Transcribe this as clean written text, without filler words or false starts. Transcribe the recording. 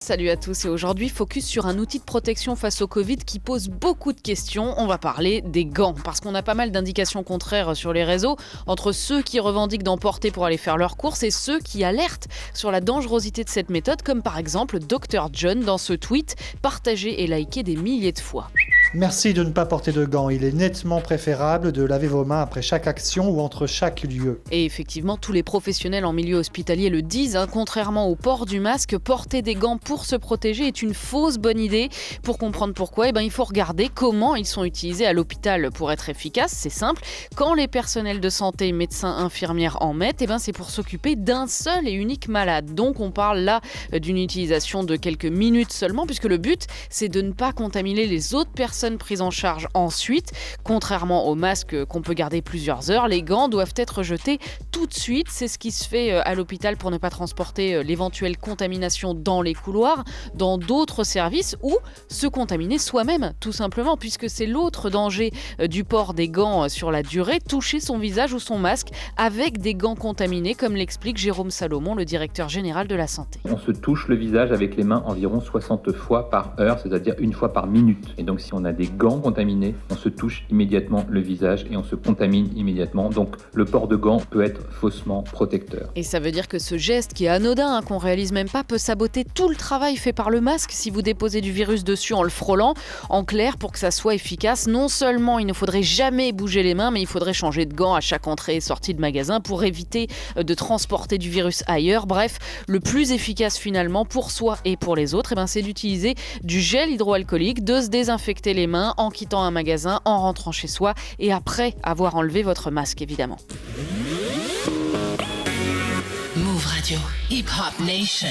Salut à tous et aujourd'hui focus sur un outil de protection face au Covid qui pose beaucoup de questions. On va parler des gants parce qu'on a pas mal d'indications contraires sur les réseaux entre ceux qui revendiquent d'en porter pour aller faire leurs courses et ceux qui alertent sur la dangerosité de cette méthode comme par exemple Dr John dans ce tweet partagé et liké des milliers de fois. Merci de ne pas porter de gants. Il est nettement préférable de laver vos mains après chaque action ou entre chaque lieu. Et effectivement, tous les professionnels en milieu hospitalier le disent, contrairement au port du masque, porter des gants pour se protéger est une fausse bonne idée. Pour comprendre pourquoi, il faut regarder comment ils sont utilisés à l'hôpital pour être efficaces. C'est simple, quand les personnels de santé, médecins, infirmières en mettent, c'est pour s'occuper d'un seul et unique malade. Donc on parle là d'une utilisation de quelques minutes seulement, puisque le but, c'est de ne pas contaminer les autres personnes prises en charge ensuite. Contrairement aux masques qu'on peut garder plusieurs heures, les gants doivent être jetés tout de suite. C'est ce qui se fait à l'hôpital pour ne pas transporter l'éventuelle contamination dans les couloirs, dans d'autres services ou se contaminer soi-même, tout simplement, puisque c'est l'autre danger du port des gants sur la durée, toucher son visage ou son masque avec des gants contaminés, comme l'explique Jérôme Salomon, le directeur général de la santé. On se touche le visage avec les mains environ 60 fois par heure, c'est-à-dire une fois par minute. Et donc si on a des gants contaminés, on se touche immédiatement le visage et on se contamine immédiatement. Donc le port de gants peut être faussement protecteur. Et ça veut dire que ce geste qui est anodin, qu'on réalise même pas, peut saboter tout le travail fait par le masque si vous déposez du virus dessus en le frôlant. En clair, pour que ça soit efficace, non seulement il ne faudrait jamais bouger les mains, mais il faudrait changer de gants à chaque entrée et sortie de magasin pour éviter de transporter du virus ailleurs. Bref, le plus efficace finalement pour soi et pour les autres, c'est d'utiliser du gel hydroalcoolique, de se désinfecter les mains en quittant un magasin, en rentrant chez soi et après avoir enlevé votre masque évidemment. Move Radio, Hip Hop Nation.